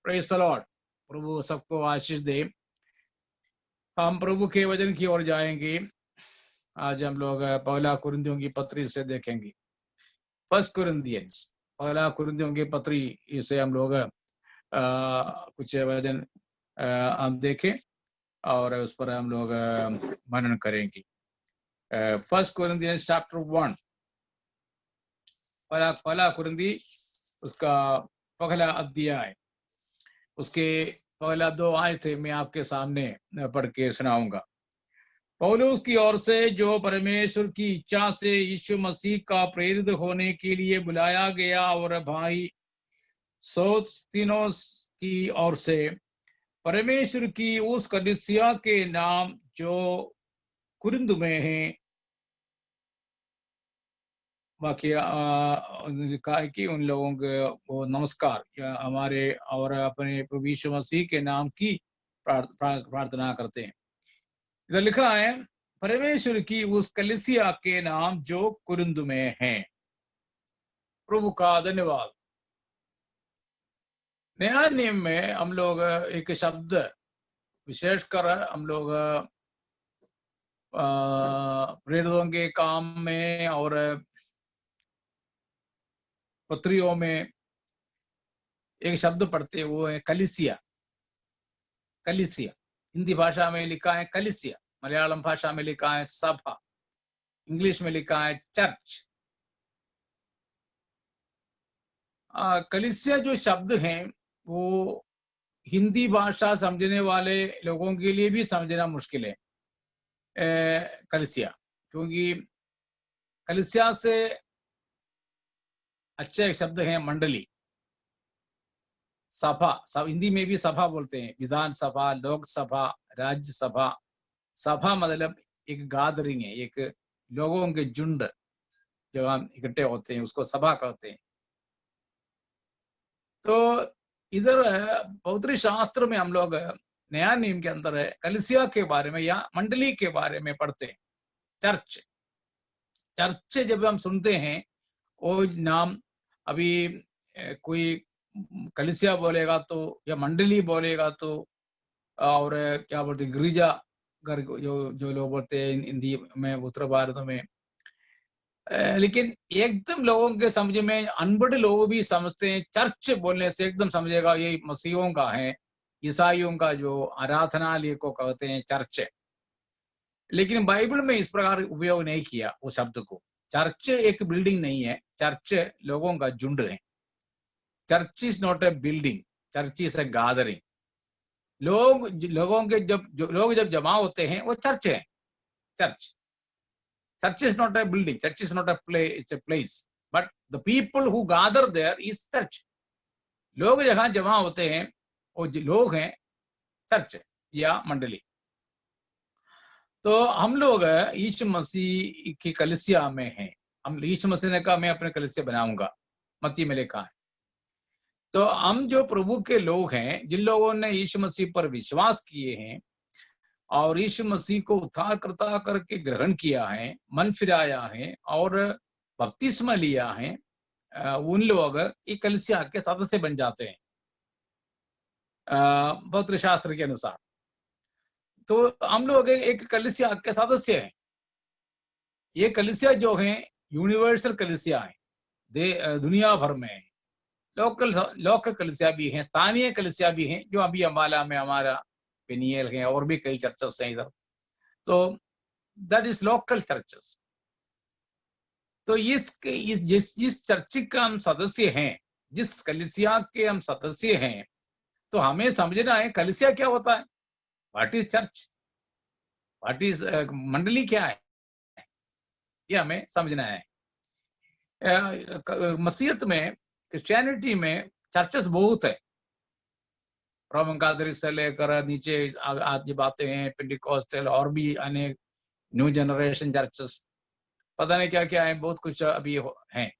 Praise the Lord. प्रभु सबको आशीष दे। हम प्रभु के वचन की ओर जाएंगे। आज हम लोग पहला कुरिन्थियों की पत्री से देखेंगे। फर्स्ट कुरिन्थियंस, पहला कुरिन्थियों की पत्री इसे हम लोग कुछ वचन हम देखें और उस पर हम लोग मनन करेंगे। फर्स्ट कुरिन्थियंस चैप्टर 1, पहला कुरिन्थी उसका पहला अध्याय, उसके पहला 2 आयतें मैं आपके सामने पढ़ के सुनाऊंगा। पौलुस की ओर से, जो परमेश्वर की इच्छा से यीशु मसीह का प्रेरित होने के लिए बुलाया गया, और भाई सोस्थिनोस की ओर से परमेश्वर की उस कलीसिया के नाम जो कुरिन्थ में है, बाकी कहा कि उन लोगों को नमस्कार हमारे और अपने प्रभु यीशु मसीह के नाम की प्रार्थना करते हैं। इधर लिखा है परमेश्वर की उस कलीसिया के नाम जो कुरिन्थ में है। प्रभु का धन्यवाद। नया नियम में हम लोग एक शब्द विशेषकर हम लोग प्रेरितों के काम में और पत्रियों में एक शब्द पढ़ते हैं, वो है कलीसिया। कलीसिया हिंदी भाषा में लिखा है कलीसिया, मलयालम भाषा में लिखा है सभा, इंग्लिश में लिखा है चर्च। कलीसिया जो शब्द हैं वो हिंदी भाषा समझने वाले लोगों के लिए भी समझना मुश्किल है। कलीसिया, क्योंकि कलीसिया से अच्छे शब्द हैं मंडली, सभा। सब हिंदी में भी सभा बोलते हैं, विधानसभा, लोकसभा, राज्यसभा। सभा मतलब एक गैदरिंग है, एक लोगों के झुंड जब हम इकट्ठे होते हैं उसको सभा कहते हैं। तो इधर पवित्र शास्त्र में हम लोग नया नियम के अंदर कलीसिया के बारे में या मंडली के बारे में पढ़ते हैं। चर्च, चर्च जब हम सुनते हैं वो नाम, अभी कोई कलीसिया बोलेगा तो या मंडली बोलेगा तो, और क्या बोलते हैं गिरिजा घर, जो लोग बोलते हैं हिंदी में उत्तर भारत में। लेकिन एकदम लोगों के समझ में, अनपढ़ लोग भी समझते हैं चर्च बोलने से एकदम समझेगा ये मसीहों का है, ईसाइयों का जो आराधनालय को कहते हैं चर्च। लेकिन बाइबल में इस प्रकार उपयोग नहीं किया वो शब्द को। चर्च एक बिल्डिंग नहीं है, चर्च लोगों का झुंड है। Church is not a building, church is a gathering. लोगों के लोग जब जमा होते हैं वो चर्च है। Church, church is not a building, church is not a it's a place, but the people who gather there is church. लोग जहां जमा होते हैं वो लोग हैं चर्च या मंडली। तो हम लोग यीशु मसीह की कलीसिया में हैं। हम यीशु मसीह ने कहा मैं अपने कलीसिया बनाऊंगा, मत्ती में लिखा है। तो हम जो प्रभु के लोग हैं, जिन लोगों ने यीशु मसीह पर विश्वास किए हैं और यीशु मसीह को उद्धारकर्ता करके ग्रहण किया है, मन फिराया है और बपतिस्मा लिया है, उन लोग एक कलीसिया के सदस्य बन जाते हैं पवित्र शास्त्र के अनुसार। तो हम लोग एक कलीसिया के सदस्य हैं। ये कलीसिया जो है यूनिवर्सल कलीसिया है, दुनिया भर में है। लोकल कलीसिया भी हैं, स्थानीय कलीसिया भी हैं, जो अभी अम्बाला में हमारा पेनियल है और भी कई चर्चेस हैं इधर। तो दैट इज लोकल चर्चेस। तो जिस चर्च का हम सदस्य हैं, जिस कलीसिया के हम सदस्य हैं, तो हमें समझना है कलीसिया क्या होता है, what is church, what is मंडली क्या है, ये हमें समझना है। मसीहत में, क्रिश्चियनिटी में चर्चेस बहुत है। रोमन कैथोलिक से लेकर नीचे आज बातें हैं, पेंटिकॉस्टल और भी अनेक न्यू जनरेशन चर्चेस, पता नहीं क्या क्या है, बहुत कुछ अभी हैं।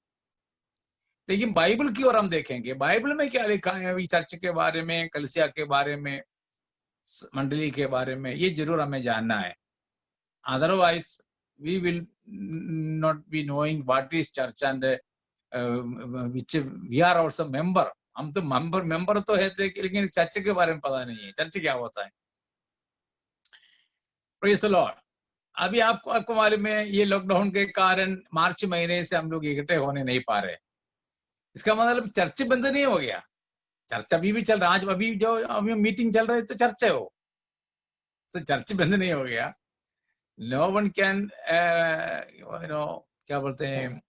लेकिन बाइबल की ओर हम देखेंगे, बाइबल में क्या लिखा है अभी चर्च के बारे में, कलीसिया के बारे में, मंडली के बारे में, ये जरूर हमें जानना है। Otherwise we will not be knowing what is church and which we are also member हम तो मेंबर तो है, लेकिन चर्च के बारे में पता नहीं है, चर्च क्या होता है। Praise the Lord. अभी आपको मालूम है, ये लॉकडाउन के कारण मार्च महीने से हम लोग इकट्ठे होने नहीं पा रहे। इसका मतलब चर्च बंद नहीं हो गया, चर्च अभी भी चल रहा है। आज अभी जो अभी मीटिंग चल रही है तो चर्च है वो, तो चर्च बंद नहीं हो गया। नो वन कैन क्या बोलते हैं,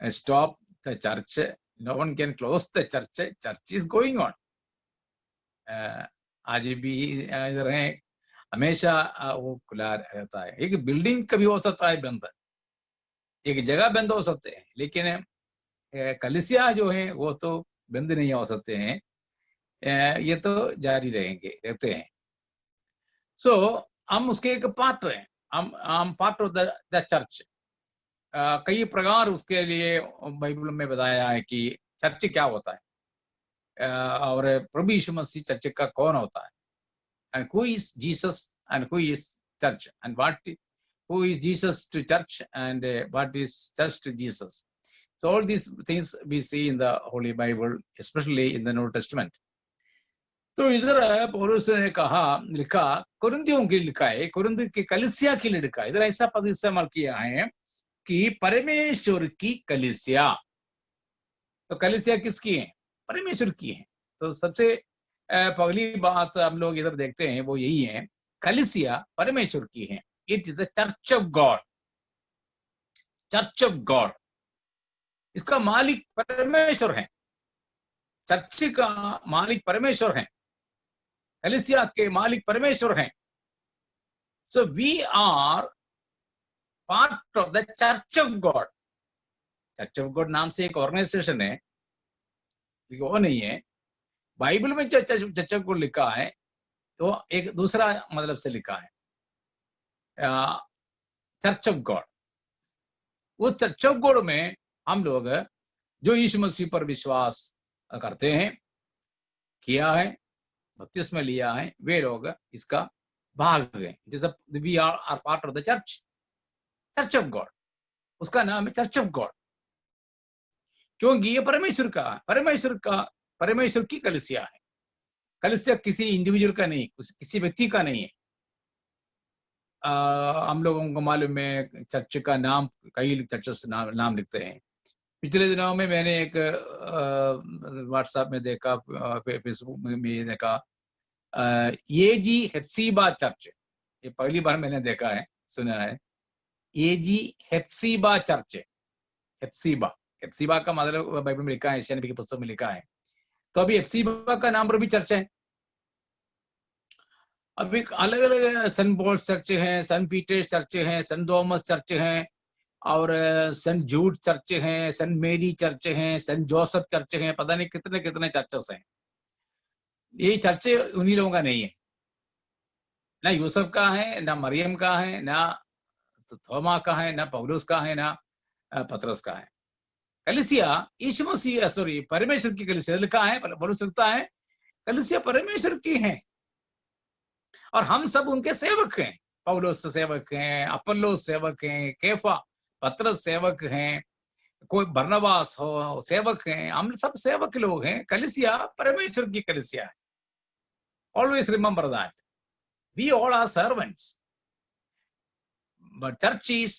stop the church, no one can close the church, church is going on. आज भी इधर है, हमेशा वो खुला रहता है। एक बिल्डिंग कभी हो सकता है बंद, एक जगह बंद हो सकते हैं, लेकिन कलीसिया जो है वो तो बंद नहीं हो सकते हैं, ये तो जारी रहते हैं। सो हम उसके एक पार्ट हैं, हम पार्ट ऑफ द चर्च। कई प्रकार उसके लिए बाइबल में बताया है कि चर्च क्या होता है, और प्रभु यीशु मसीह चर्च का कौन होता है, and who is Jesus and who is church, and who is Jesus to church, and what is church to Jesus. So all these things we see in the Holy Bible, especially in the New Testament. तो इधर पौलुस ने कहा, लिखा, कुरिन्थियों के लिखा है, Corinth की कलीसिया के लिए लिखा है। इधर ऐसा पद इस्तेमाल किया है कि परमेश्वर की कलीसिया। तो कलीसिया किसकी है? परमेश्वर की है। तो सबसे पहली बात हम लोग इधर देखते हैं वो यही है, कलीसिया परमेश्वर की है। It is the church of God, church of God. इसका मालिक परमेश्वर है, चर्च का मालिक परमेश्वर है, कलीसिया के मालिक परमेश्वर हैं। So we are part of the church of God. Church of God नाम से एक ऑर्गेनाइजेशन है, वो नहीं है। बाइबल में जो चर्च ऑफ गॉड लिखा है तो एक दूसरा मतलब से लिखा है, चर्च ऑफ गॉड। उस चर्च ऑफ गॉड में हम लोग जो यीशु मसीह पर विश्वास करते हैं, किया है, बपतिस्मा लिया है, वे लोग इसका भाग हैं। We are part of the church, church of God. उसका नाम है चर्च ऑफ गॉड, क्योंकि ये परमेश्वर की कलीसिया है। कलीसिया किसी इंडिविजुअल का नहीं, किसी व्यक्ति का नहीं है। हम लोगों को मालूम है चर्च का नाम, कई चर्चेस नाम लिखते हैं। पिछले दिनों में मैंने एक व्हाट्सएप में देखा, फेसबुक में देखा, एजी हेप्सीबा चर्च। ये पहली बार मैंने देखा है, सुना है, एजी हेप्सीबा चर्च। हेप्सीबा का मतलब बाइबल में लिखा है, एशियन की पुस्तक में लिखा है। तो अभी हेप्सीबा का नाम पर भी चर्च है। अभी अलग अलग सन पॉल्स चर्च हैं, सन पीटर चर्च हैं, सन थॉमस चर्च हैं, और सन जूड चर्च हैं, सन मेरी चर्च हैं, सन जोसेफ चर्च हैं, पता नहीं कितने कितने चर्चेस हैं। ये चर्च उन्हीं लोगों का नहीं है, ना यूसुफ का है, ना मरियम का है, ना थोमा का है, ना पौलुस का है, ना पतरस का है। कलीसिया यीशु मसीह, सॉरी, परमेश्वर की कलीसिया लिखा है, पौलुस लिखता है कलीसिया परमेश्वर की है, और हम सब उनके सेवक हैं। पौलुस सेवक हैं, अपोल्लोस सेवक हैं, केफा पतरस सेवक हैं, कोई बरनबास हो सेवक हैं, हम सब सेवक लोग हैं। कलीसिया परमेश्वर की कलीसिया है। Always remember that we all are servants, but church is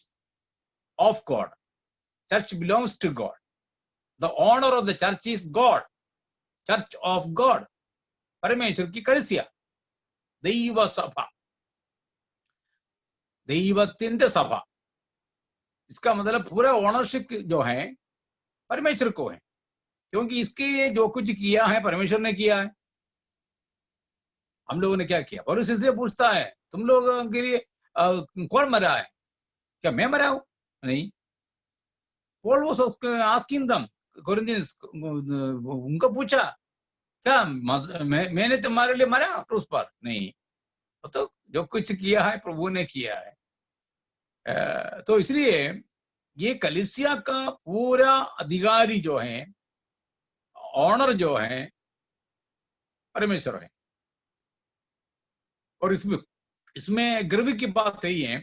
of God, church belongs to God, the honour of the church is God, church of God, परमेश्वर की कलीसिया, ദൈവ സഭ, ദൈവത്തിന്റെ സഭ। इसका मतलब पूरा ओनरशिप जो है परमेश्वर को है, क्योंकि इसके जो कुछ किया है परमेश्वर ने किया है। हम लोगों ने क्या किया? पौलुस इसलिए पूछता है, तुम लोगों के लिए कौन मरा है? क्या मैं मरा हूं? नहीं। पौल वाज आस्किंग देम, कोरिन्थियंस, उनको पूछा, क्या मैंने तुम्हारे लिए मरा क्रूस पर? नहीं, तो जो कुछ किया है प्रभु ने किया है। तो इसलिए ये कलीसिया का पूरा अधिकारी जो है, ऑनर जो है, परमेश्वर है। और इसमें गर्व की बात यही है,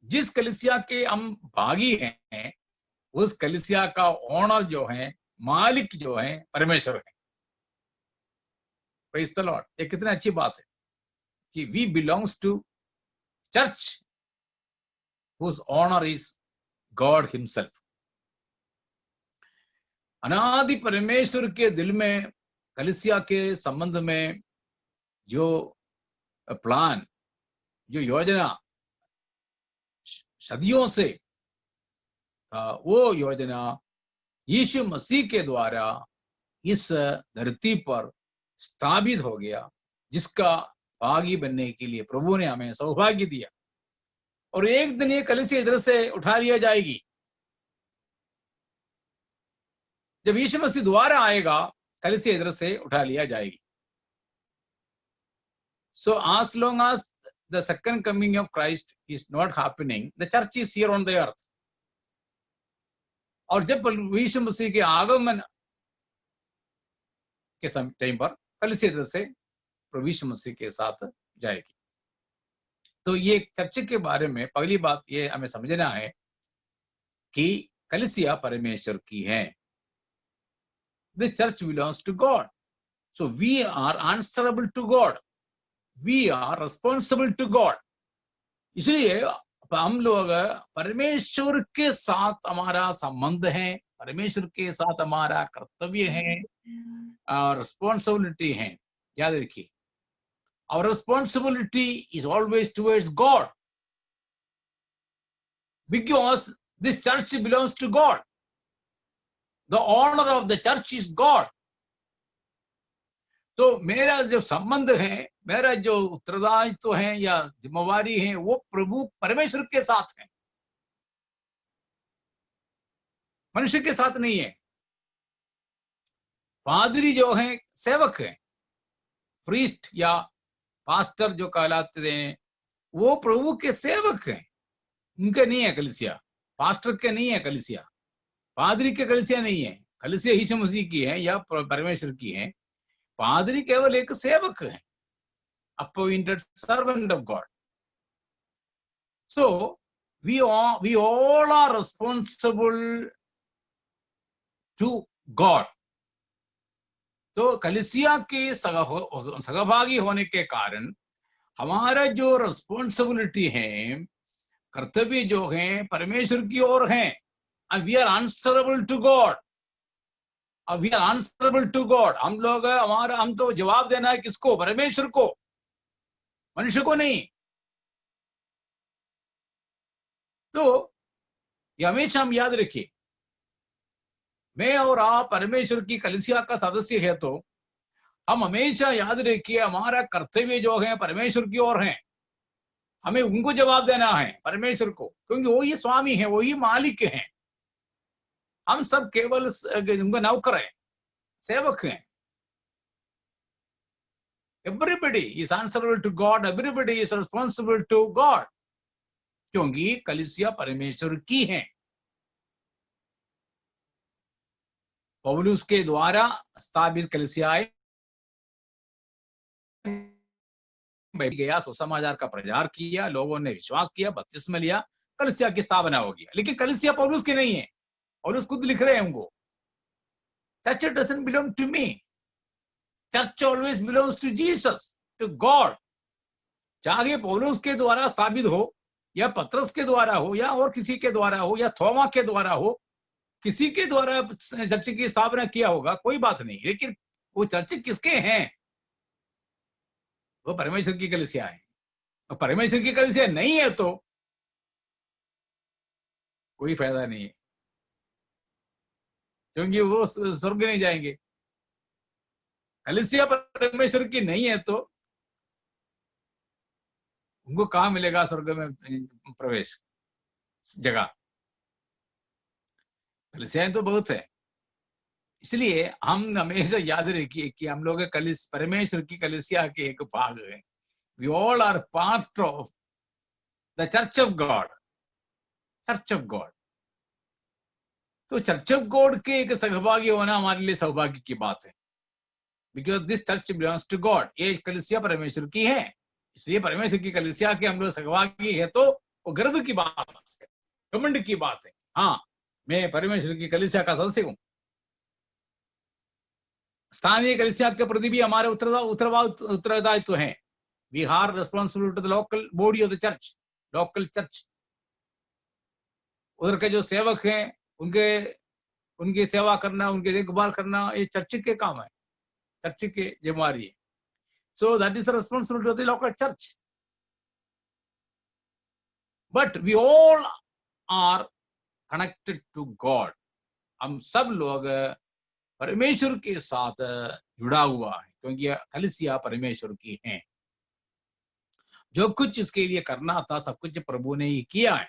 जिस कलीसिया के हम भागी हैं, उस कलीसिया का ऑनर जो है, मालिक जो है, परमेश्वर है। Praise the Lord. ये कितनी अच्छी बात है कि we belongs to church whose honour is God himself. अनादि परमेश्वर के दिल में कलीसिया के संबंध में जो प्लान, जो योजना सदियों से था, वो योजना यीशु मसीह के द्वारा इस धरती पर स्थापित हो गया, जिसका भागी बनने के लिए प्रभु ने हमें सौभाग्य दिया। और एक दिन ये कलीसिया इधर से उठा लिया जाएगी। जब यीशु मसीह दोबारा आएगा, कलीसिया इधर से उठा लिया जाएगी। So as long as the second coming of Christ is not happening, the church is here on the earth. और जब यीशु मसीह के आगमन के टाइम पर कलीसिया इधर से प्रभु यीशु मसीह के साथ जाएगी। तो ये चर्च के बारे में पहली बात ये हमें समझना है कि कलीसिया परमेश्वर की है। This church belongs to God. So we are answerable to God. We are responsible to God. इसलिए हम लोग परमेश्वर के साथ हमारा संबंध है, परमेश्वर के साथ हमारा कर्तव्य है और रिस्पॉन्सिबिलिटी है। याद रखिए, our responsibility is always towards God, because this church belongs to God. The honor of the church is God. तो मेरा जो संबंध है, मेरा जो उत्तरदायित्व है या जिम्मेवारी है, वो प्रभु परमेश्वर के साथ है, मनुष्य के साथ नहीं है। पादरी जो है सेवक है, प्रीस्ट या पास्टर जो कहलाते हैं, वो प्रभु के सेवक हैं, उनके नहीं है कलीसिया। पास्टर के नहीं है कलीसिया, पादरी के कलीसिया नहीं है। कलीसिया यीशु मसीह की है या परमेश्वर की है। पादरी केवल एक सेवक है, appointed servant of God. So we all are responsible to God. तो कलीसिया के सहभागी होने के कारण हमारा जो रिस्पॉन्सिबिलिटी है, कर्तव्य जो है, परमेश्वर की ओर है। and we are answerable to God. We are answerable to God. हम लोग हम तो जवाब देना है किसको? परमेश्वर को, मनुष्य को नहीं। तो ये हमेशा हम याद रखिए, मैं और आप परमेश्वर की कलीसिया का सदस्य है, तो हम हमेशा याद रखिए हमारा कर्तव्य जो है परमेश्वर की ओर है। हमें उनको जवाब देना है, परमेश्वर को, क्योंकि वो ही स्वामी है, वो ही मालिक है। हम सब केवल उनका नौकर है, सेवक हैं। Everybody is answerable to God. Everybody is responsible to God. क्योंकि कलीसिया परमेश्वर की है। पौलुस के द्वारा स्थापित कलीसिया बैठ गया, सुसमाचार का प्रचार किया, लोगों ने विश्वास किया, बपतिस्मा लिया, कलीसिया की स्थापना हो गया। लेकिन कलीसिया पौलुस की नहीं है। पौलुस खुद लिख रहे हैं उनको, church doesn't belong to me. Church always belongs to Jesus, to God. चाहे पौलुस के द्वारा स्थापित हो या पत्रस के द्वारा हो या और किसी के द्वारा हो या थोमा के द्वारा हो, किसी के द्वारा चर्च की स्थापना किया होगा, कोई बात नहीं। लेकिन वो चर्च किसके हैं? वो परमेश्वर की कलीसिया है। और परमेश्वर की कलीसिया नहीं है तो कोई फायदा नहीं है, क्योंकि वो स्वर्ग नहीं जाएंगे। कलीसिया परमेश्वर की नहीं है तो उनको कहां मिलेगा स्वर्ग में प्रवेश जगह? कलीसियाएं तो बहुत है। इसलिए हम हमेशा याद रखिए कि हम लोग परमेश्वर की कलीसिया के एक भाग है। We all are part of the church of God, church of God. तो चर्च ऑफ गॉड के एक सहभागी होना हमारे लिए सौभाग्य की बात है, because this church belongs to God. ये कलीसिया परमेश्वर की है, इसलिए परमेश्वर की कलीसिया के हम लोग सहभागी है, तो वो गर्व की बात है, घमंड की बात है। हाँ, मैं परमेश्वर की कलीसिया का सदस्य हूं। स्थानीय कलीसिया के प्रति भी हमारे उत्तरदायित्व है। We are responsible to the local body of the church, local church. उधर के जो सेवक हैं उनकी सेवा करना, उनकी देखभाल करना, ये चर्च के काम है, चर्च की जिम्मेवारी है। So that is the responsibility of the local church. But we all are connected to God. हम सब लोग परमेश्वर के साथ जुड़ा हुआ है, क्योंकि कलीसिया परमेश्वर की है। जो कुछ इसके लिए करना था सब कुछ प्रभु ने ही किया है।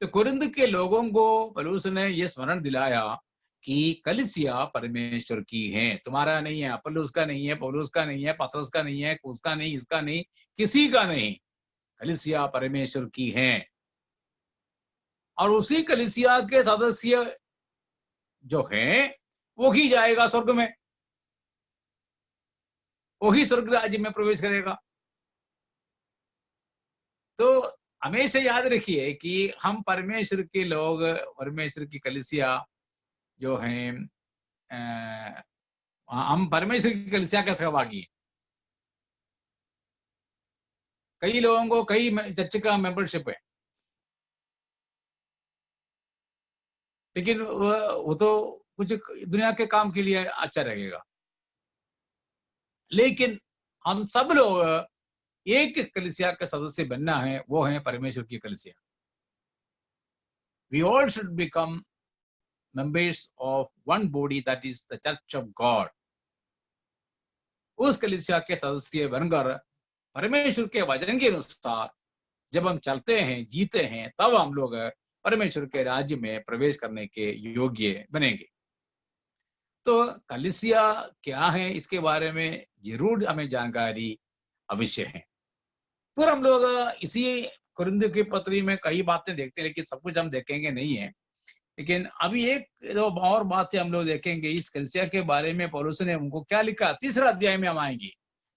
तो कुरिन्थ के लोगों को पौलुस ने यह स्मरण दिलाया कि कलीसिया परमेश्वर की है, तुम्हारा नहीं है, अपुल्लोस का नहीं है, पौलुस का नहीं है, पतरस का नहीं है, उसका नहीं, इसका नहीं, किसी का नहीं, कलीसिया परमेश्वर की है। और उसी कलीसिया के सदस्य जो है वो ही जाएगा स्वर्ग में, वही स्वर्ग राज्य में प्रवेश करेगा। तो हमेशा याद रखिए कि हम परमेश्वर के लोग, परमेश्वर की कलीसिया जो हैं, हम परमेश्वर की कलीसिया के सहभागी हैं। कई लोगों को कई चर्च का मेंबरशिप है, लेकिन वो तो कुछ दुनिया के काम के लिए अच्छा रहेगा। लेकिन हम सब लोग एक कलीसिया के सदस्य बनना है, वो है परमेश्वर की कलीसिया। We all should become members of one body, that is the Church of God. उस कलीसिया के सदस्य बनकर परमेश्वर के वचन के अनुसार जब हम चलते हैं, जीते हैं, तब हम लोग परमेश्वर के राज्य में प्रवेश करने के योग्य बनेंगे। तो कलीसिया क्या है, इसके बारे में जरूर हमें जानकारी अवश्य है। फिर हम लोग इसी कुरिन्थ की पत्री में कई बातें देखते हैं, लेकिन सब कुछ हम देखेंगे नहीं है। लेकिन अभी एक दो और बातें हम लोग देखेंगे इस कलीसिया के बारे में। पौलुस ने उनको क्या लिखा, 3रा अध्याय में हम आएंगे।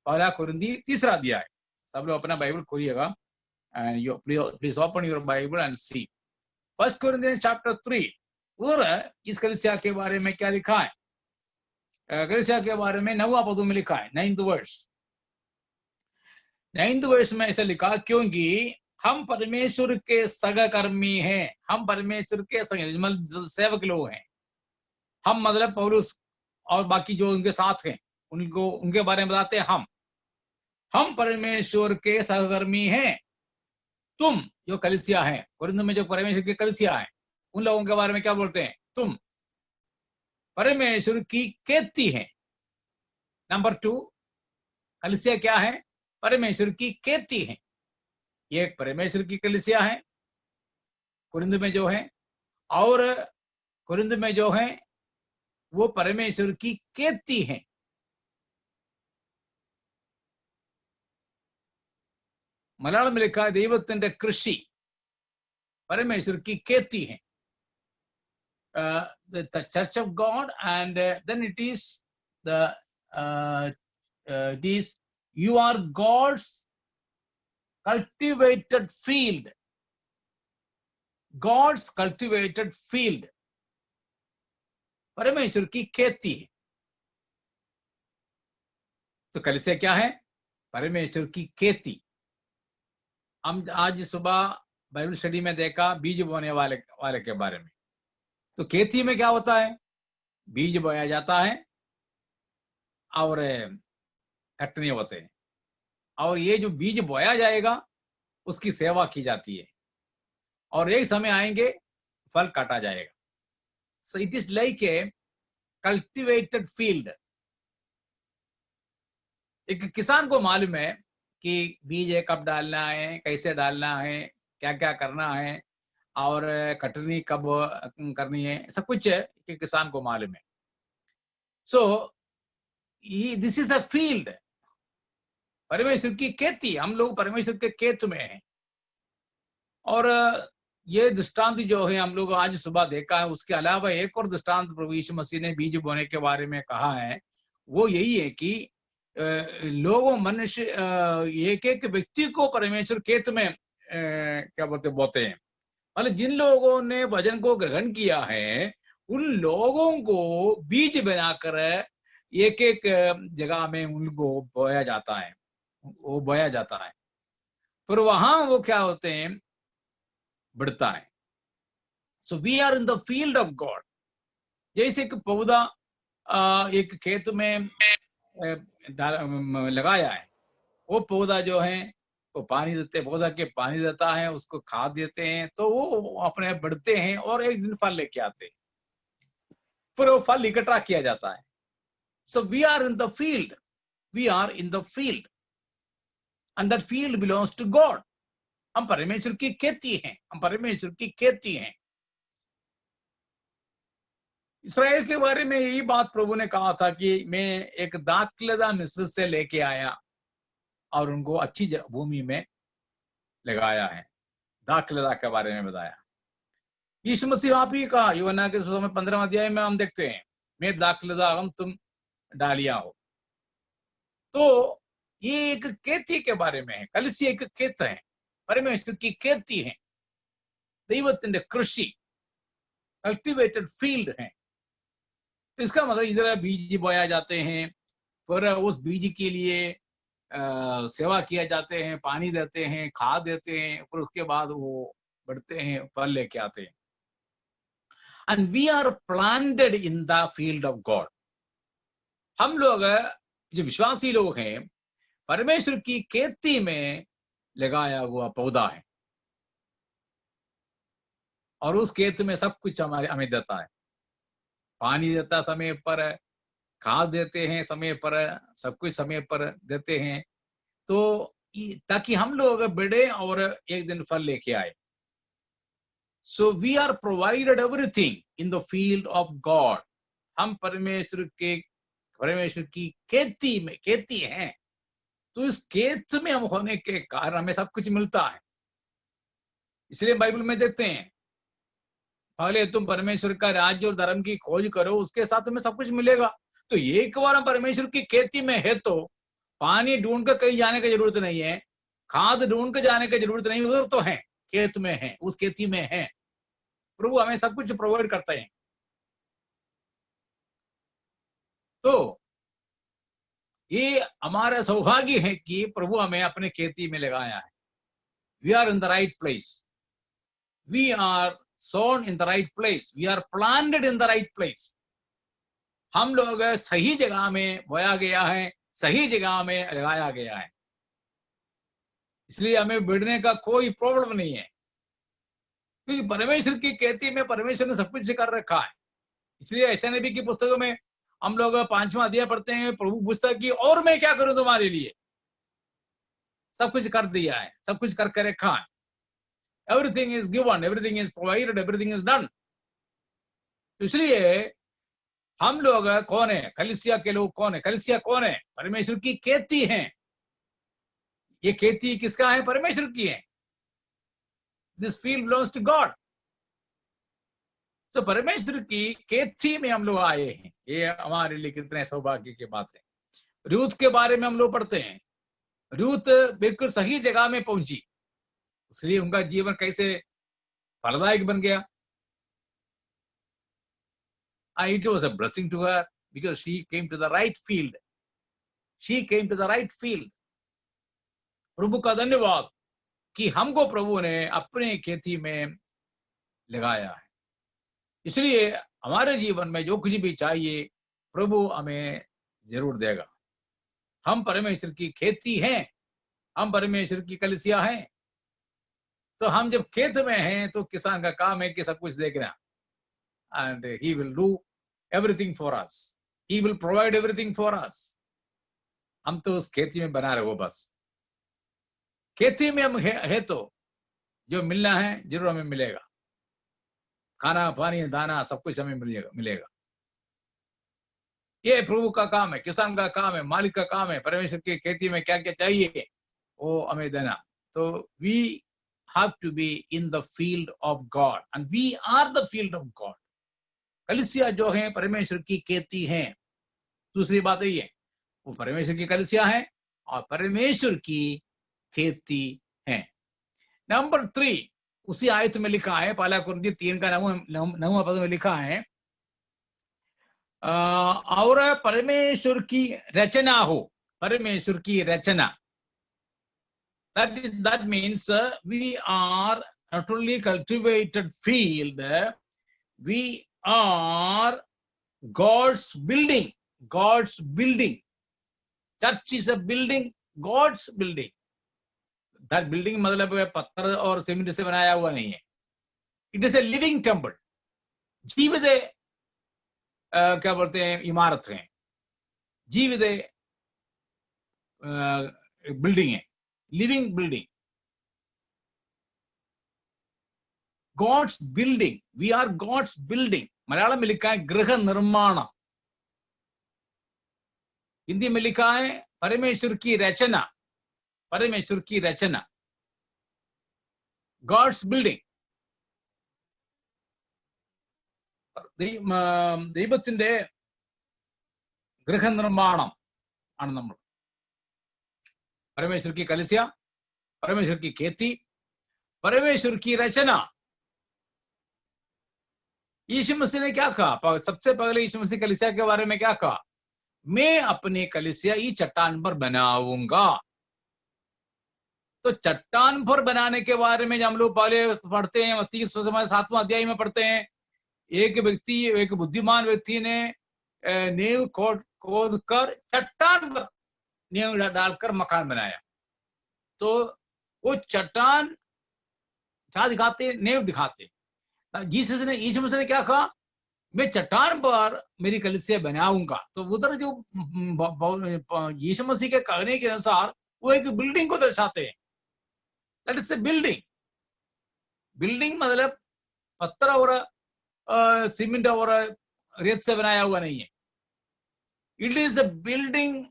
पहला कुरिन्थी 3रा अध्याय। सब लोग अपना Bible खोलिएगा, and you please open your Bible and see 1 Corinthians chapter 3। उधर इस कलीसिया के बारे में क्या लिखा है, कलीसिया के बारे में 9वां पद में लिखा है, 9th वर्ष में ऐसा लिखा, क्योंकि हम परमेश्वर के सहकर्मी हैं। हम परमेश्वर के सेवक लोग हैं। हम मतलब पौलुस और बाकी जो उनके साथ हैं उनको उनके बारे में बताते हैं। हम परमेश्वर के सहकर्मी हैं। तुम जो कलीसिया है, कुरिन्थ में जो परमेश्वर की कलीसिया है, उन लोगों के बारे में क्या बोलते हैं, तुम परमेश्वर की खेती है। नंबर 2, कलीसिया क्या है, परमेश्वर की खेती है। ये एक परमेश्वर की कलीसिया है कुरिन्थ में जो है, और कुरिन्थ में जो है वो परमेश्वर की खेती है। मलयालम में लिखा है ദൈവത്തിന്റെ കൃഷി, परमेश्वर की खेती है। The church of God, and then it is you are God's cultivated field. God's cultivated field, परमेश्वर की खेती है। तो कलीसिया क्या है, परमेश्वर की खेती। हम आज सुबह बाइबल स्टडी में देखा बीज बोने वाले के बारे में। तो खेती में क्या होता है, बीज बोया जाता है और कटने होते हैं, और ये जो बीज बोया जाएगा उसकी सेवा की जाती है, और एक समय आएंगे फल काटा जाएगा। सो it is like a cultivated field. एक किसान को मालूम है कि बीज कब डालना है, कैसे डालना है, क्या क्या करना है, और कटनी कब करनी है, सब कुछ कि किसान को मालूम है। So this is a field, परमेश्वर की खेती। हम लोग परमेश्वर के खेत में हैं। और ये दृष्टांत जो है हम लोग आज सुबह देखा है, उसके अलावा एक और दृष्टांत प्रभु यीशु मसीह ने बीज बोने के बारे में कहा है। वो यही है कि लोगों, मनुष्य, एक एक व्यक्ति को परमेश्वर खेत में क्या बोते हैं। मतलब जिन लोगों ने वचन को ग्रहण किया है उन लोगों को बीज बनाकर एक एक जगह में उनको बोया जाता है, वो बोया जाता है, फिर वहां वो क्या होते हैं, बढ़ता है। So we are in the field of God. जैसे कि पौधा एक खेत में लगाया है, वो पौधा जो है वो पानी देते, पौधा के पानी देता है, उसको खाद देते हैं, तो वो अपने बढ़ते हैं और एक दिन फल लेके आते हैं, फिर वो फल इकट्ठा किया जाता है। So we are in the field, we are in the field and that field belongs to God. हम परमेश्वर की खेती हैं, हम परमेश्वर की खेती हैं। इसराइल के बारे में यही बात प्रभु ने कहा था कि मैं एक दाखलता मिस्र से लेके आया और उनको अच्छी भूमि में लगाया है। दाखलता के बारे में बताया। यीशु मसीह आप ही कहा, यूहन्ना के सुसमाचार 15 अध्याय में हम देखते हैं, मैं दाखलता हम तुम डालियां हो। तो ये एक खेती के बारे में है। कलीसिया एक खेत है, परमेश्वर की खेती है, ദൈവത്തിന്റെ കൃഷി, कल्टिवेटेड फील्ड है। तो इसका मतलब इधर बीज बोया जाते हैं, फिर उस बीज के लिए सेवा किया जाते हैं, पानी देते हैं, खाद देते हैं, फिर उसके बाद वो बढ़ते हैं, फल लेके आते हैं। And we are planted in the field of God. हम लोग जो विश्वासी लोग हैं, परमेश्वर की खेती में लगाया हुआ पौधा है, और उस खेत में सब कुछ हमारे हमें देता है। पानी देता समय पर, खाद देते हैं समय पर, सब कुछ समय पर देते हैं, तो ताकि हम लोग बढ़े और एक दिन फल लेके आए। So we are provided everything in the field of God. हम परमेश्वर की खेती हैं, तो इस खेत में हम होने के कारण हमें सब कुछ मिलता है। इसलिए बाइबल में देखते हैं, पहले तुम परमेश्वर का राज्य और धर्म की खोज करो, उसके साथ तुम्हें सब कुछ मिलेगा। तो एक बार हम परमेश्वर की खेती में है तो पानी ढूंढ कर कहीं जाने की जरूरत नहीं है, खाद ढूंढ कर जाने की जरूरत नहीं, वो तो है, खेत में है, उस खेती में है। प्रभु हमें सब कुछ प्रोवाइड करते हैं। तो ये हमारा सौभाग्य है कि प्रभु हमें अपने खेती में लगाया है। We are in the right place, we are sown in the right place, we are planted in the right place. हम लोग सही जगह में बोया गया है, सही जगह में लगाया गया है, इसलिए हमें बढ़ने का कोई प्रॉब्लम नहीं है, क्योंकि परमेश्वर की खेती में परमेश्वर ने सब कुछ कर रखा है। इसलिए यशायाह नबी की पुस्तकों में हम लोग 5वां अध्याय पढ़ते हैं, प्रभु पूछता है कि और मैं क्या करूं तुम्हारे लिए। सब कुछ कर दिया है, सब कुछ करके रखा है। Everything is given, everything is provided, everything is done. इसलिए हम लोग कौन है? कलीसिया के लोग कौन है? कलीसिया कौन है? परमेश्वर की खेती है। ये खेती किसका है? परमेश्वर की है। This field belongs to God. तो परमेश्वर की खेती में हम लोग आए हैं, ये हमारे लिए कितने सौभाग्य की बात है। रूत के बारे में हम लोग पढ़ते हैं, रूत बिल्कुल सही जगह में पहुंची, इसलिए उनका जीवन कैसे फलदायक बन गया। It was a blessing to her because she came to the right field. She came to the right field. प्रभु का धन्यवाद कि हमको प्रभु ने अपने खेती में लगाया है। इसलिए हमारे जीवन में जो कुछ भी चाहिए प्रभु हमें जरूर देगा। हम परमेश्वर की खेती हैं, हम परमेश्वर की कलीसिया हैं। तो हम जब खेत में हैं तो किसान का काम है कि सब कुछ देखना, and he will do everything for us, he will provide everything for us। हम तो उस खेती में बना रहो बस। खेती में हम है तो जो मिलना है जरूर हमें मिलेगा, खाना पानी दाना सब कुछ हमें मिलेगा। ये प्रभु का काम है, किसान का काम है, मालिक का काम है, परमेश्वर की खेती में क्या क्या चाहिए वो हमें देना। तो we have to be in the field of God and we are the field of God. कलीसिया जो है परमेश्वर की खेती है। दूसरी बात ये, वो परमेश्वर की कलीसिया है और परमेश्वर की खेती है। नंबर 3 उसी आयत में लिखा है, पहला कुरिन्थियों 3 का 9वां पद में लिखा है, और परमेश्वर की रचना हो, परमेश्वर की रचना, that means we are not only cultivated field, we are God's building. God's building. Church is a building, God's building. That building मतलब पत्थर और सीमेंट से बनाया हुआ नहीं है. It is a living temple. जीवित क्या बोलते हैं इमारत है, जीवित बिल्डिंग है, living building. God's building. We are God's building. Malayalam में लिखा है गृह निर्माण, हिंदी में लिखा है परमेश्वर की रचना, परमेश्वर की रचना, God's building. ദൈവത്തിന്റെ ഗൃഹനിർമ്മാണം ആണ് നമ്മൾ. परमेश्वर की कलिसिया, परमेश्वर की खेती, परमेश्वर की रचना. यीशु मसीह ने क्या कहा? सबसे पहले यीशु मसीह कलिसिया के बारे में क्या कहा? मैं अपनी कलिसिया इस चट्टान पर बनाऊंगा. तो चट्टान पर बनाने के बारे में हम लोग पहले पढ़ते हैं, 7वां अध्याय में पढ़ते हैं. एक व्यक्ति, एक बुद्धिमान व्यक्ति ने नींव खोद कर चट्टान पर नींव डालकर मकान बनाया. तो वो चट्टान क्या दिखाते? नींव दिखाते. यीशु मसीह ने क्या कहा? मैं चट्टान पर मेरी कलीसिया बनाऊंगा. तो उधर जो यीशु मसीह के कहने के अनुसार वो एक बिल्डिंग को दर्शाते हैं. That is a building. Building मतलब पत्थर और सीमेंट और रेत से बनाया हुआ नहीं है. It is a building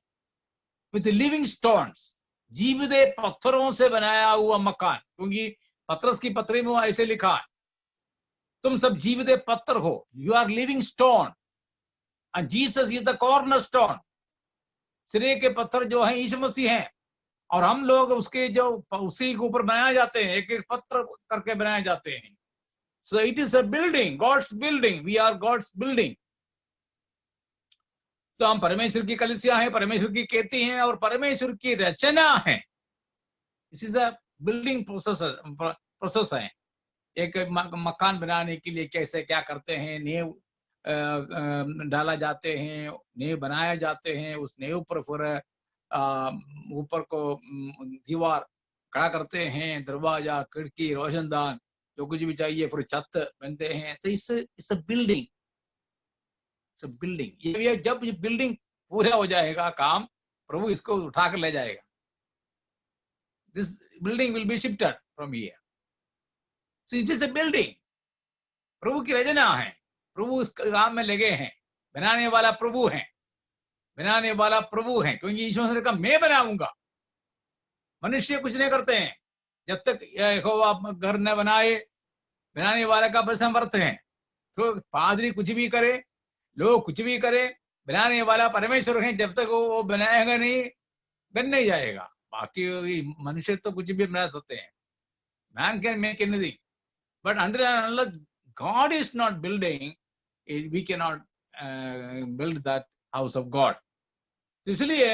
with living stones, जीवित पत्थरों से बनाया हुआ मकान. क्योंकि पत्रस की पत्री में ऐसे लिखा है, तुम सब जीवित पत्थर हो, you are living stone and Jesus is the corner stone. सिरे के पत्थर जो है यीशु मसीह हैं, और हम लोग उसके जो उसी के ऊपर बनाए जाते हैं, एक एक पत्थर करके बनाए जाते हैं. So it is a building, God's building. We are God's building. तो हम परमेश्वर की कलीसिया हैं, परमेश्वर की खेती हैं और परमेश्वर की रचना है. This is a building process है. एक मकान बनाने के लिए कैसे क्या करते हैं? नींव डाला जाते हैं, नींव बनाए जाते हैं, उस नींव पर फिर ऊपर को दीवार खड़ा करते हैं, दरवाजा, खिड़की, रोशनदान, जो कुछ भी चाहिए, फिर छत बनते हैं. तो it's a building, it's a building. ये जब ये बिल्डिंग पूरा हो जाएगा काम, प्रभु इसको उठाकर ले जाएगा. This building will be shifted from here. So it is a building. प्रभु की रचना है. प्रभु इस काम में लगे हैं. बनाने वाला प्रभु है, बनाने वाला प्रभु है. क्योंकि यीशु मसीह ने कहा मैं बनाऊंगा. मनुष्य कुछ नहीं करते हैं जब तक यहोवा घर न बनाए. बनाने वाले का समर्थ है. तो पादरी कुछ भी करे, लोग कुछ भी करे, बनाने वाला परमेश्वर है. जब तक वो बनाएगा नहीं, बन नहीं जाएगा. बाकी मनुष्य तो कुछ भी बना सकते हैं. Man can make anything. But unless God is not building, we cannot build that house of God. तो इसलिए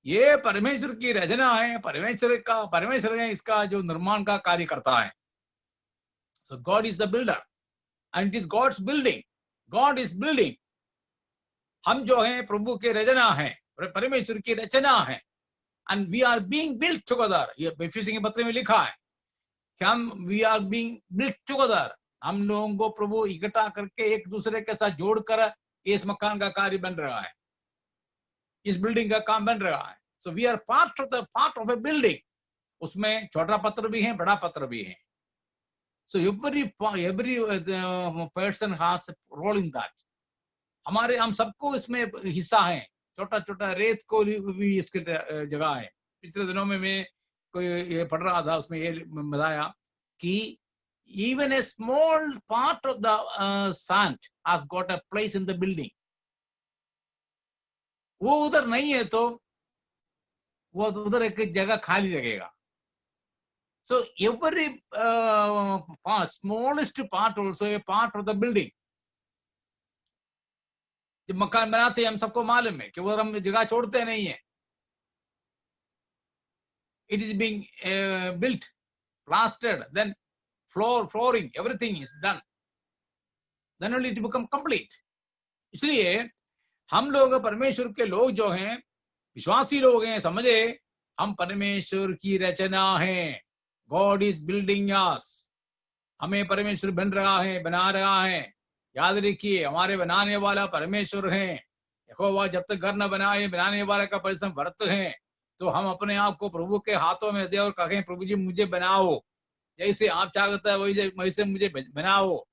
ये परमेश्वर की रचना है, परमेश्वर है इसका जो निर्माण का कार्य करता है. So God is the builder and it is God's building. God is building. हम जो हैं प्रभु के रचना है, परमेश्वर की रचना है. And we are being built together. ये इफिसियों के पत्र में लिखा है कि हम we are being built together. हम लोगों को प्रभु इकट्ठा करके एक दूसरे के साथ जोड़कर इस मकान का कार्य बन रहा है, इस बिल्डिंग का काम बन रहा है. So we are part of a building. उसमें छोटा पत्र भी है, बड़ा पत्र भी है. So every person has a role in that. हम सबको इसमें हिस्सा है. छोटा छोटा रेत को भी इसकी जगह है. पिछले दिनों में मैं कोई ये पढ़ रहा था, उसमें ये बताया कि even a small part of the sand has got a place in the building. वो उधर नहीं है तो वो उधर एक जगह खाली लगेगा. So every smallest part also a part of the building. जब मकान बनाते हैं हम सबको मालूम है कि वो हम जगह छोड़ते नहीं है. It is being built, plastered, then flooring, everything is done. Then only it become complete. इसलिए हम लोग परमेश्वर के लोग जो हैं, विश्वासी लोग हैं, समझे हम परमेश्वर की रचना हैं. God is building us. हमें परमेश्वर बन रहा है, बना रहा है. याद रखिए हमारे बनाने वाला परमेश्वर है. यहोवा जब तक घर न बनाए बनाने वाले का परिश्रम व्यर्थ है. तो हम अपने आप को प्रभु के हाथों में दे और कहें प्रभु जी मुझे बनाओ, जैसे आप चाहते हैं वैसे मुझे बनाओ.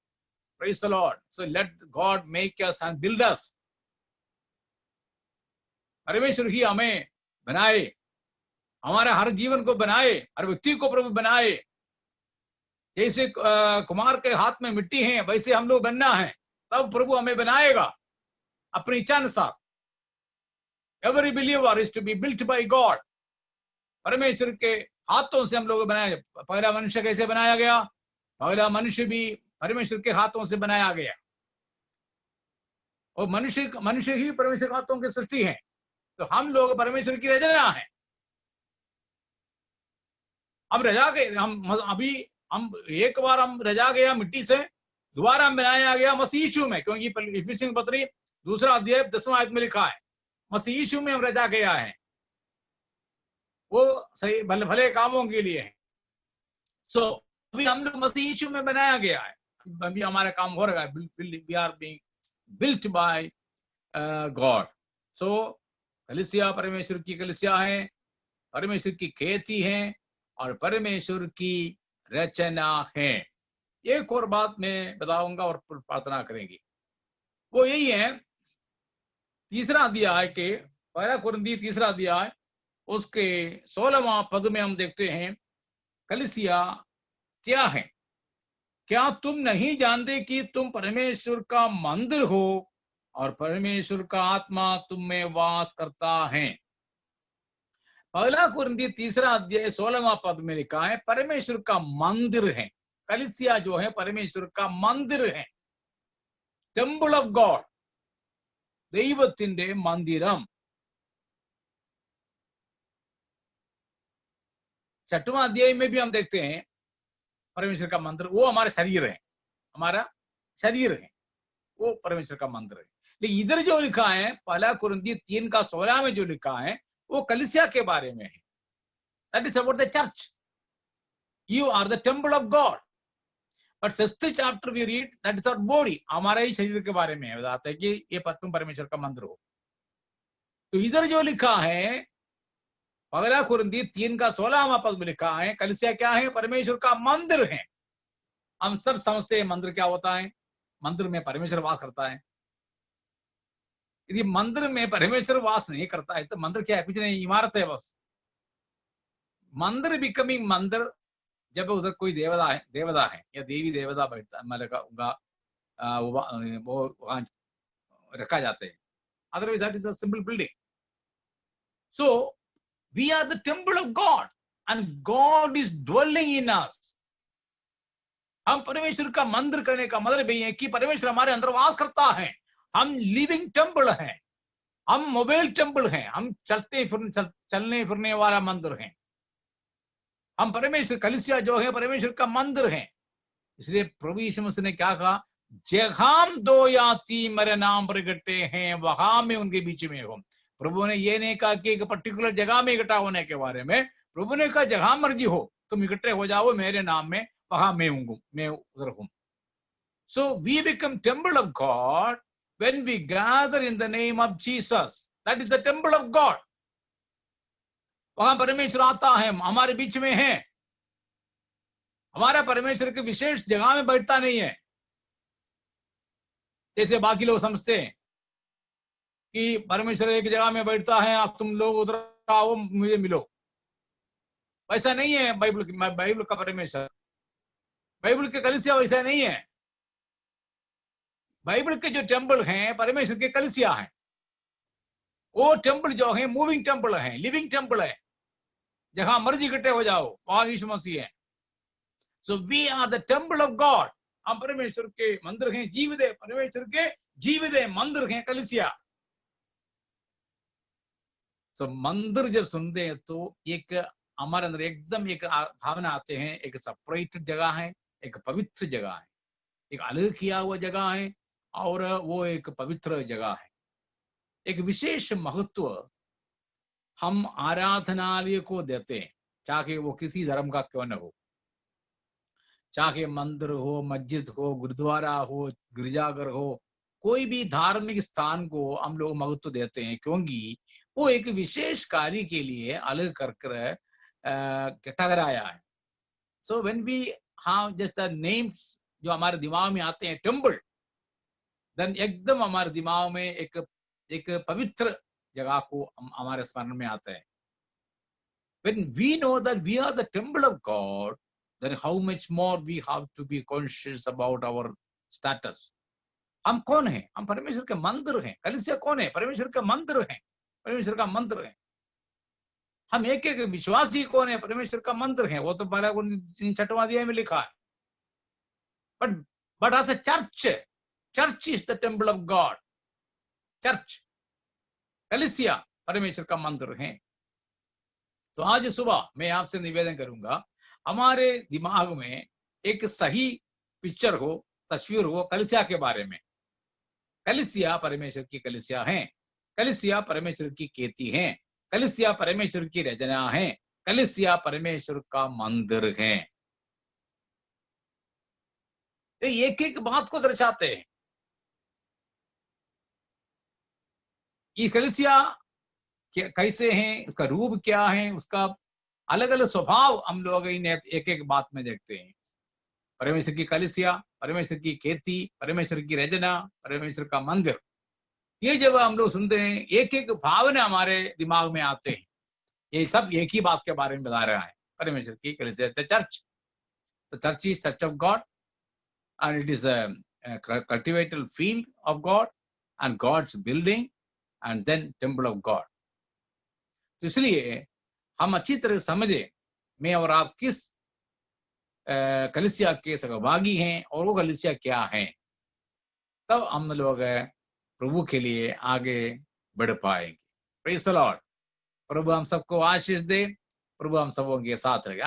Praise the Lord. So let God make us and build us. परमेश्वर ही हमें बनाए, हमारे हर जीवन को बनाए, हर व्यक्ति को प्रभु बनाए. जैसे कुमार के हाथ में मिट्टी है वैसे हम लोग बनना है, तब प्रभु हमें बनाएगा अपनी इच्छा अनुसार. Every believer is to be built by God. परमेश्वर के हाथों से हम लोग बनाए. पहला मनुष्य कैसे बनाया गया? पहला मनुष्य भी परमेश्वर के हाथों से बनाया गया. और मनुष्य ही परमेश्वर के हाथों की सृष्टि है. तो हम लोग परमेश्वर की रचना है. अब रजा के हम एक बार हम रजा गया मिट्टी से, दोबारा हम बनाया गया मसीह यीशु में. क्योंकि इफिसियों की पत्री 2 अध्याय 10वां आयत में लिखा है मसीह यीशु में हम रजा गया है. वो सही भले कामों के लिए है. सो अभी हम लोग मसीह यीशु में बनाया गया है. अभी हमारा काम हो रहा है. We are being built by God. So कलीसिया परमेश्वर की कलीसिया है, परमेश्वर की खेती है और परमेश्वर की रचना है. एक और बात मैं बताऊंगा और प्रार्थना करेंगे. वो यही है 3 अध्याय के 1 कुरिन्थी 3 अध्याय उसके 16वां पद में हम देखते हैं कलीसिया क्या है. क्या तुम नहीं जानते कि तुम परमेश्वर का मंदिर हो और परमेश्वर का आत्मा तुम में वास करता है. 1 कुरिन्थी 3 अध्याय 16वां पद में लिखा है परमेश्वर का मंदिर है. कलीसिया जो है परमेश्वर का मंदिर है. टेम्पल ऑफ गॉड, ദൈവത്തിന്റെ मंदिरम. 6वां अध्याय में भी हम देखते हैं परमेश्वर का मंदिर वो हमारा शरीर है. हमारा शरीर है वो परमेश्वर का मंदिर है. लेकिन इधर जो लिखा है 1 कुरिन्थी 3 का 16 में जो लिखा है वो कलीसिया के बारे में है. That is about the church. You are the temple of God. But 6th chapter we read that is our body. हमारा ही शरीर के बारे में बताता है कि ये तुम परमेश्वर का मंदिर हो. तो इधर जो लिखा है 1 कुरिन्थी 3 का 16वां पद में लिखा है कलीसिया क्या है? परमेश्वर का मंदिर है. हम सब समझते हैं मंदिर क्या होता है. मंदिर में परमेश्वर वास करता है. यदि मंदिर में परमेश्वर वास नहीं करता है तो मंदिर क्या है? कुछ नहीं, इमारत है बस. मंदिर बिकमिंग मंदिर जब उधर कोई देवता है या देवी देवता बैठता वो वहां रखा जाते हैं. Otherwise that is a simple building. So we are the temple of God and God is dwelling in us. हम परमेश्वर का मंदिर करने का मतलब यही है कि परमेश्वर हमारे अंदर वास करता है. हम लिविंग टेम्पल हैं, हम मोबाइल टेम्पल हैं, हम चलने फिरने वाला मंदिर हैं. हम परमेश्वर कलीसिया जो है परमेश्वर का मंदिर है. इसलिए प्रभु यीशु मसीह ने क्या कहा? जहां 2 या 3 मेरे नाम पर इकट्ठे हैं वहां मैं उनके बीच में हूं. प्रभु ने ये नहीं कहा कि एक पर्टिकुलर जगह में इकट्ठा होने के बारे में. प्रभु ने कहा जहां मर्जी हो तुम इकट्ठे हो जाओ मेरे नाम में, वहां मैं उधर हूं. So we become temple of God when we gather in the name of Jesus. That is the temple of God. वहां परमेश्वर आता है, हमारे बीच में है. हमारा परमेश्वर के विशेष जगह में बैठता नहीं है जैसे बाकी लोग समझते हैं कि परमेश्वर एक जगह में बैठता है, आप तुम लोग उधर आओ मुझे मिलो. वैसा नहीं है बाइबल का परमेश्वर. बाइबल के कलीसिया वैसा नहीं है. बाइबल के जो टेम्पल हैं परमेश्वर के कलीसिया हैं. वो टेम्पल जो है मूविंग टेम्पल है, लिविंग टेम्पल है. जहां मर्जी इकट्ठे हो जाओ वहां यीशु मसीह है. So we are the temple of God. हम परमेश्वर के मंदिर हैं, जीवित है परमेश्वर के जीवित है, मंदिर है कलीसिया। तो मंदिर जब सुनते हैं तो एक हमारे अंदर एकदम एक भावना आते हैं, एक सेपरेटेड जगह है, एक पवित्र जगह है, एक अलग किया हुआ जगह है, और वो एक पवित्र जगह है। एक विशेष महत्व हम आराधनालय को देते हैं, चाहे वो किसी धर्म का क्यों न हो, चाहे मंदिर हो, मस्जिद हो, गुरुद्वारा हो, गिरजाघर हो, कोई भी धार्मिक स्थान को हम लोग महत्व देते हैं, क्योंकि वो एक विशेष कार्य के लिए अलग कर कर ठहराया है। So when we have just the names जो हमारे दिमाग में आते हैं, टेम्पल, देन एकदम हमारे दिमाग में एक पवित्र जगह को हमारे स्मरण में आता है। When we know that we are the temple of God, then how much more we have to be conscious about our status. हम कौन हैं? हम परमेश्वर के मंदिर हैं। कलीसिया कौन है? परमेश्वर का मंदिर है, परमेश्वर का मंदिर है। हम एक एक विश्वासी कौन है? परमेश्वर का मंदिर है। वो तो 6वां अध्याय में लिखा है। But as a church is the temple of God. Church, कलीसिया परमेश्वर का मंदिर है। तो आज सुबह मैं आपसे निवेदन करूंगा, हमारे दिमाग में एक सही पिक्चर हो, तस्वीर हो कलीसिया के बारे में। कलीसिया परमेश्वर की कलीसिया है, कलीसिया परमेश्वर की खेती है, कलीसिया परमेश्वर की रचना है, कलीसिया परमेश्वर का मंदिर है। एक एक बात को दर्शाते हैं। ये कलीसिया कैसे हैं, उसका रूप क्या है, उसका अलग अलग स्वभाव हम लोग इन एक एक बात में देखते हैं। परमेश्वर की कलीसिया, परमेश्वर की खेती, परमेश्वर की रचना, परमेश्वर का मंदिर, ये जब हम लोग सुनते हैं, एक एक भावना हमारे दिमाग में आते हैं। ये सब एक ही बात के बारे में बता रहा है, परमेश्वर की कलीसिया, the church. The church is church of God and it is a cultivated field of God and God's building and then temple of God. तो इसलिए हम अच्छी तरह समझे, मैं और आप किस कलीसिया के सहभागी हैं और वो कलीसिया क्या है, तब हम लोग प्रभु के लिए आगे बढ़ पाएंगे। Praise the Lord. प्रभु हम सबको आशीष दे, प्रभु हम सबों के साथ रहे।